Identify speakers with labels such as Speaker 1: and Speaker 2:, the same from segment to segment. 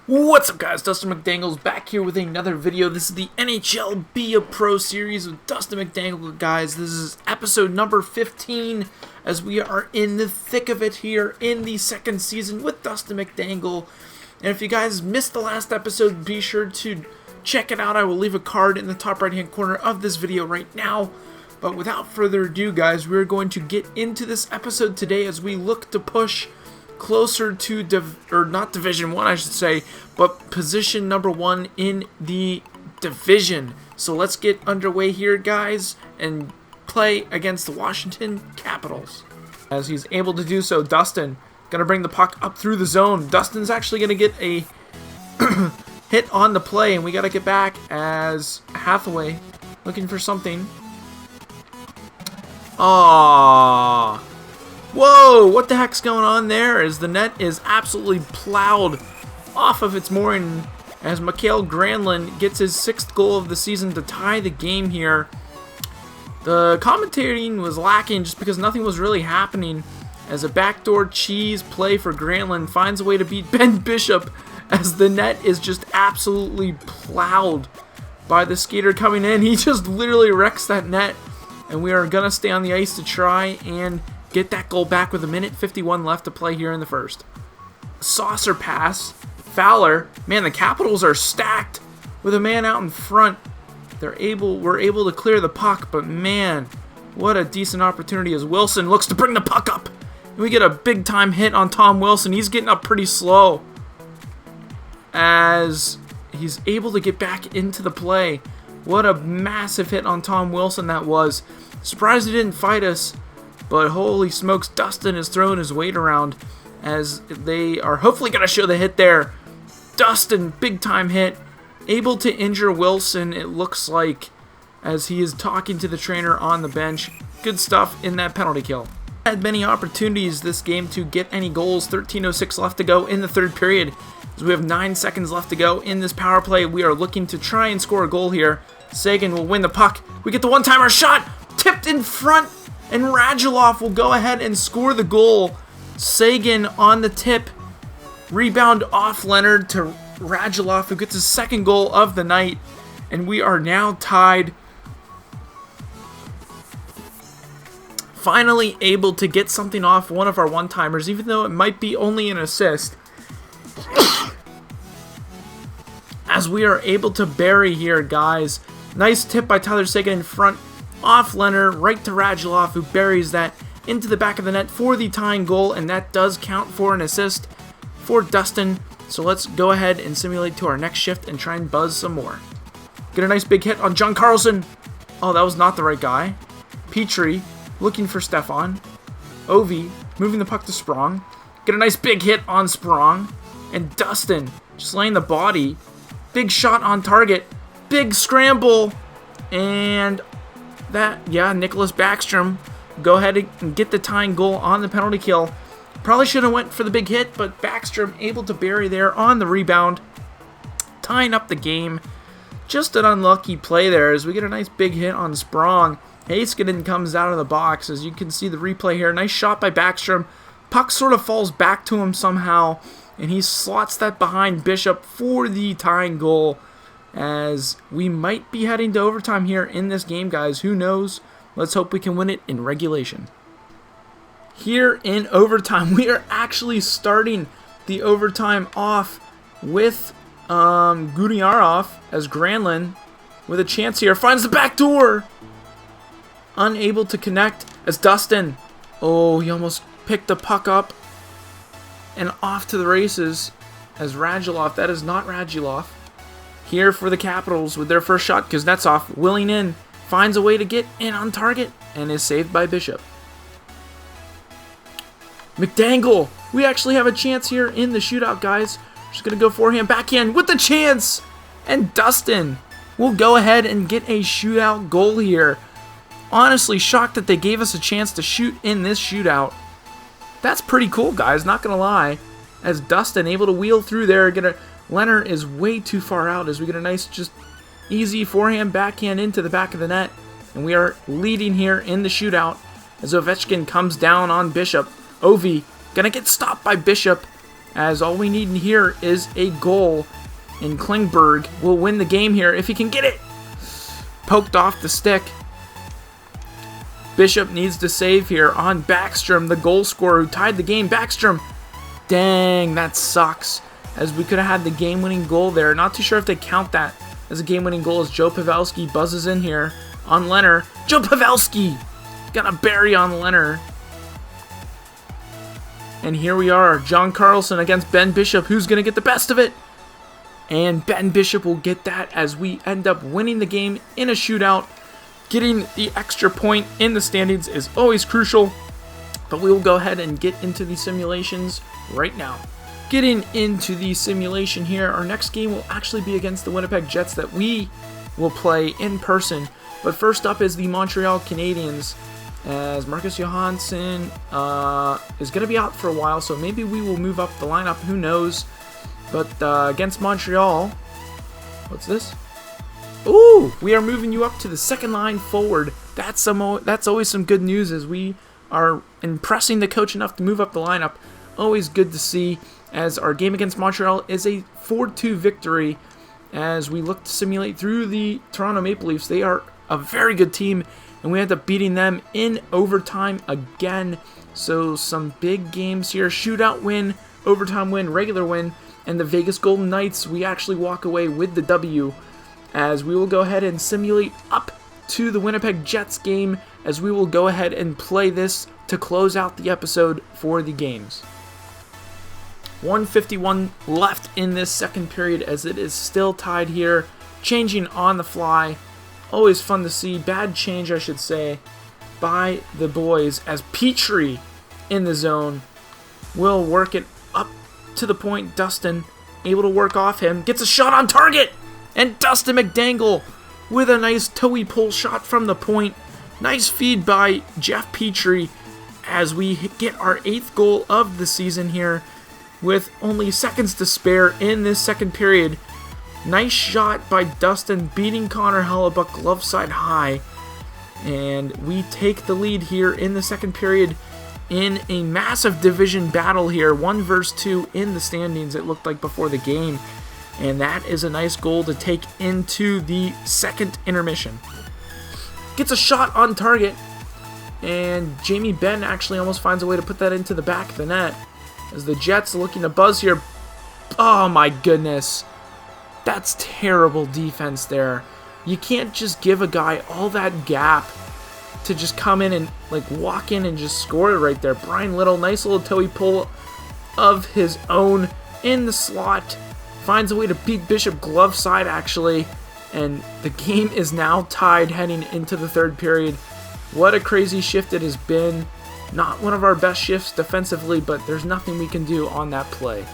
Speaker 1: What's up, guys? Dustin McDangles back here with another video. This is the NHL Be a Pro series with Dustin McDangles, guys. This is episode number 15 as we are in the thick of it here in the second season with Dustin McDangle. And if you guys missed the last episode, be sure to check it out. I will leave a card in the top right hand corner of this video right now. But without further ado, guys, we're going to get into this episode today as we look to push closer to, not Division 1, I should say, but position number 1 in the division. So let's get underway here, guys, and play against the Washington Capitals. As he's able to do so, Dustin going to bring the puck up through the zone. Dustin's actually going to get a hit on the play, and we got to get back as Hathaway looking for something. Aww. Whoa, what the heck's going on there? As the net is absolutely plowed off of its mooring as Mikael Granlund gets his 6th goal of the season to tie the game here. The commentating was lacking just because nothing was really happening as a backdoor cheese play for Granlund finds a way to beat Ben Bishop as the net is just absolutely plowed by the skater coming in. He just literally wrecks that net, and we are going to stay on the ice to try and get that goal back with 1:51 left to play here in the first. Saucer pass. Fowler. Man, the Capitals are stacked with a man out in front. We're able to clear the puck, but man, what a decent opportunity as Wilson looks to bring the puck up. And we get a big time hit on Tom Wilson. He's getting up pretty slow as he's able to get back into the play. What a massive hit on Tom Wilson that was. Surprised he didn't fight us. But holy smokes, Dustin is throwing his weight around as they are hopefully going to show the hit there. Dustin, big time hit, able to injure Wilson, it looks like, as he is talking to the trainer on the bench. Good stuff in that penalty kill. Had many opportunities this game to get any goals. 13:06 left to go in the third period. As we have 9 seconds left to go in this power play, we are looking to try and score a goal here. Sagan will win the puck. We get the one-timer shot, tipped in front. And Radulov will go ahead and score the goal. Sagan on the tip. Rebound off Leonard to Radulov, who gets his 2nd goal of the night. And we are now tied. Finally able to get something off one of our one-timers, even though it might be only an assist. As we are able to bury here, guys. Nice tip by Tyler Sagan in front. Off Leonard, right to Radulov, who buries that into the back of the net for the tying goal, and that does count for an assist for Dustin. So let's go ahead and simulate to our next shift and try and buzz some more. Get a nice big hit on John Carlson. Oh, that was not the right guy. Petrie looking for Stefan. Ovi moving the puck to Sprong. Get a nice big hit on Sprong. And Dustin just laying the body. Big shot on target. Big scramble. And Nicholas Backstrom go ahead and get the tying goal on the penalty kill. Probably should have went for the big hit, but Backstrom able to bury there on the rebound, tying up the game. Just an unlucky play there as we get a nice big hit on Sprong. Heiskanen comes out of the box, as you can see the replay here. Nice shot by Backstrom. Puck sort of falls back to him somehow, and he slots that behind Bishop for the tying goal. As we might be heading to overtime here in this game, guys. Who knows? Let's hope we can win it in regulation. Here in overtime, we are actually starting the overtime off with Gudyanarov as Granlund with a chance here. Finds the back door. Unable to connect as Dustin. Oh, he almost picked the puck up and off to the races as Radulov. That is not Radulov. Here for the Capitals with their first shot. Kuznetsov willing in. Finds a way to get in on target. And is saved by Bishop. McDangle. We actually have a chance here in the shootout, guys. Just going to go forehand, backhand with the chance. And Dustin will go ahead and get a shootout goal here. Honestly, shocked that they gave us a chance to shoot in this shootout. That's pretty cool, guys. Not going to lie. As Dustin able to wheel through there. Leonard is way too far out as we get a nice, just easy forehand, backhand into the back of the net. And we are leading here in the shootout as Ovechkin comes down on Bishop. Ovi gonna get stopped by Bishop as all we need here is a goal, and Klingberg will win the game here if he can get it. Poked off the stick. Bishop needs to save here on Backstrom, the goal scorer who tied the game. Backstrom, dang, that sucks, as we could have had the game-winning goal there. Not too sure if they count that as a game-winning goal, as Joe Pavelski buzzes in here on Leonard. Joe Pavelski gonna bury on Leonard. And here we are, John Carlson against Ben Bishop. Who's gonna get the best of it? And Ben Bishop will get that, as we end up winning the game in a shootout. Getting the extra point in the standings is always crucial, but we will go ahead and get into the simulations right now. Getting into the simulation here, our next game will actually be against the Winnipeg Jets that we will play in person. But first up is the Montreal Canadiens, as Marcus Johansson is going to be out for a while, so maybe we will move up the lineup, who knows. But against Montreal, what's this? Ooh, we are moving you up to the second line forward. That's always some good news, as we are impressing the coach enough to move up the lineup. Always good to see, as our game against Montreal is a 4-2 victory, as we look to simulate through the Toronto Maple Leafs. They are a very good team, and we end up beating them in overtime again. So some big games here. Shootout win, overtime win, regular win, and the Vegas Golden Knights, we actually walk away with the W, as we will go ahead and simulate up to the Winnipeg Jets game, as we will go ahead and play this to close out the episode for the games. 1:51 left in this second period, as it is still tied here. Changing on the fly. Always fun to see. Bad change, I should say, by the boys, as Petrie in the zone will work it up to the point. Dustin able to work off him. Gets a shot on target. And Dustin McDangles with a nice toey pull shot from the point. Nice feed by Jeff Petrie, as we get our 8th goal of the season here with only seconds to spare in this second period. Nice shot by Dustin, beating Connor Hellebuck glove side high. And we take the lead here in the second period in a massive division battle here. 1 versus 2 in the standings, it looked like before the game. And that is a nice goal to take into the second intermission. Gets a shot on target, and Jamie Benn actually almost finds a way to put that into the back of the net, as the Jets looking to buzz here. Oh my goodness. That's terrible defense there. You can't just give a guy all that gap to just come in and walk in and just score it right there. Brian Little, nice little toey pull of his own in the slot. Finds a way to beat Bishop glove side, actually, and the game is now tied heading into the third period. What a crazy shift it has been. Not one of our best shifts defensively, but there's nothing we can do on that play.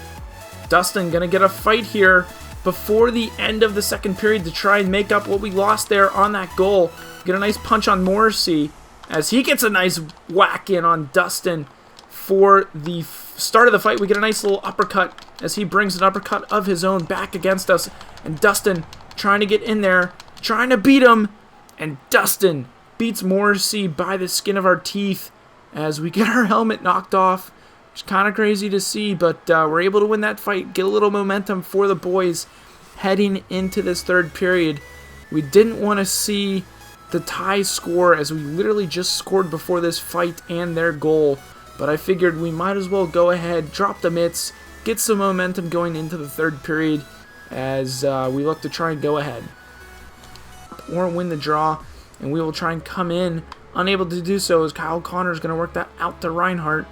Speaker 1: Dustin gonna get a fight here before the end of the second period to try and make up what we lost there on that goal. Get a nice punch on Morrissey, as he gets a nice whack in on Dustin for the start of the fight. We get a nice little uppercut, as he brings an uppercut of his own back against us, and Dustin trying to get in there, trying to beat him, and Dustin beats Morrissey by the skin of our teeth, as we get our helmet knocked off. It's kind of crazy to see, but we're able to win that fight, get a little momentum for the boys heading into this third period. We didn't want to see the tie score, as we literally just scored before this fight and their goal. But I figured we might as well go ahead, drop the mitts, get some momentum going into the third period, as we look to try and go ahead or win the draw. And we will try and come in, unable to do so, as Kyle Connor is going to work that out to Reinhart.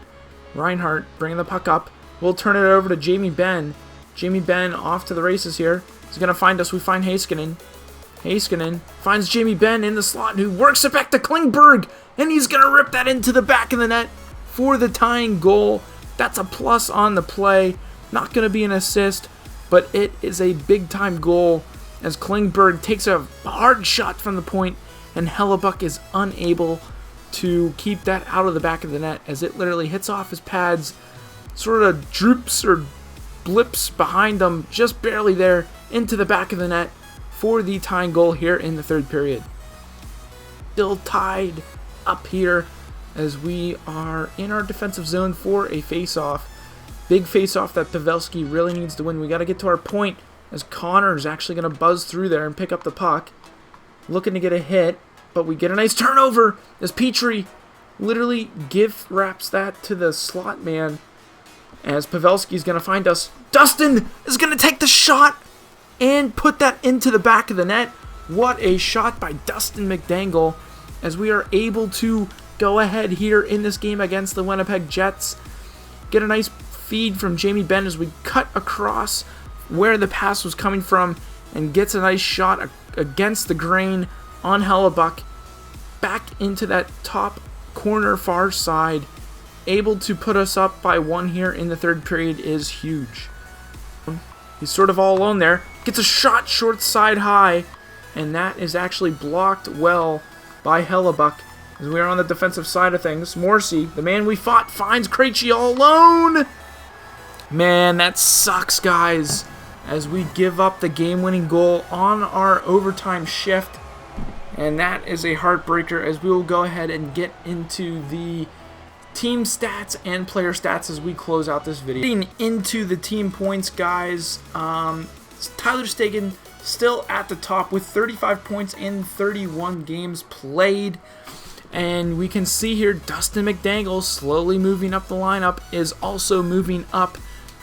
Speaker 1: Reinhart bringing the puck up. We'll turn it over to Jamie Benn. Jamie Benn off to the races here. He's going to find us. We find Heiskanen. Heiskanen finds Jamie Benn in the slot, who works it back to Klingberg, and he's going to rip that into the back of the net for the tying goal. That's a plus on the play. Not going to be an assist, but it is a big-time goal, as Klingberg takes a hard shot from the point, and Hellebuck is unable to keep that out of the back of the net, as it literally hits off his pads, sort of droops or blips behind them, just barely there, into the back of the net for the tying goal here in the third period. Still tied up here, as we are in our defensive zone for a face-off, Big face-off that Pavelski really needs to win. We got to get to our point as Connor is actually going to buzz through there and pick up the puck. Looking to get a hit, but we get a nice turnover as Petrie literally gift wraps that to the slot man as Pavelski's going to find us. Dustin is going to take the shot and put that into the back of the net. What a shot by Dustin McDangles as we are able to go ahead here in this game against the Winnipeg Jets. Get a nice feed from Jamie Benn as we cut across where the pass was coming from and gets a nice shot against the grain on Hellebuck. Back into that top corner far side. Able to put us up by 1 here in the third period is huge. He's sort of all alone there. Gets a shot short side high. And that is actually blocked well by Hellebuck. As we are on the defensive side of things, Morrissey, the man we fought, finds Krejci all alone. Man, that sucks, guys. As we give up the game-winning goal on our overtime shift. And that is a heartbreaker as we will go ahead and get into the team stats and player stats as we close out this video. Getting into the team points, guys, Tyler Stegan still at the top with 35 points in 31 games played. And we can see here Dustin McDangles slowly moving up the lineup is also moving up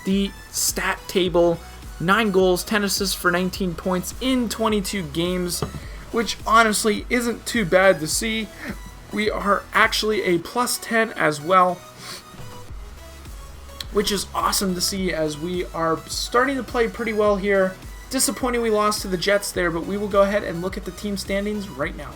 Speaker 1: the stat table. 9 goals, 10 assists for 19 points in 22 games, which honestly isn't too bad to see. We are actually a plus 10 as well, which is awesome to see as we are starting to play pretty well here. Disappointing we lost to the Jets there, but we will go ahead and look at the team standings right now.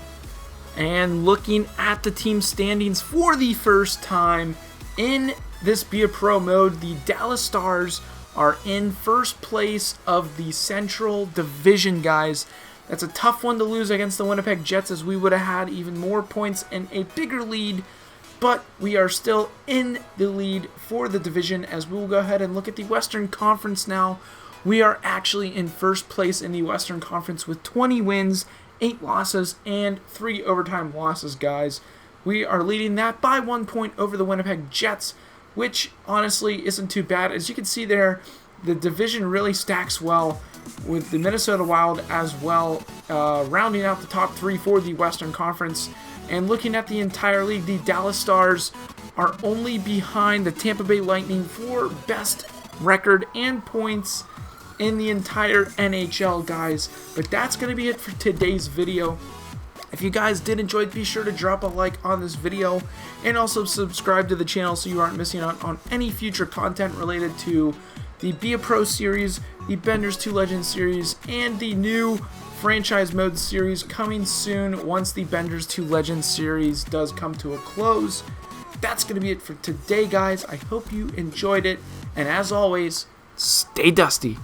Speaker 1: And looking at the team standings for the first time in this Be a Pro mode, the Dallas Stars are in first place of the Central Division, guys. That's a tough one to lose against the Winnipeg Jets as we would have had even more points and a bigger lead, but we are still in the lead for the division as we will go ahead and look at the Western Conference now. We are actually in first place in the Western Conference with 20 wins, 8 losses, and 3 overtime losses, guys. We are leading that by 1 point over the Winnipeg Jets, which honestly isn't too bad. As you can see there, the division really stacks well with the Minnesota Wild as well, rounding out the top 3 for the Western Conference. And looking at the entire league, the Dallas Stars are only behind the Tampa Bay Lightning for best record and points in the entire NHL, guys. But that's going to be it for today's video. If you guys did enjoy it, be sure to drop a like on this video and also subscribe to the channel so you aren't missing out on any future content related to the Be a Pro series, the Benders 2 Legends series, and the new franchise mode series coming soon once the Benders 2 Legends series does come to a close. That's going to be it for today, guys. I hope you enjoyed it, and as always, stay dusty.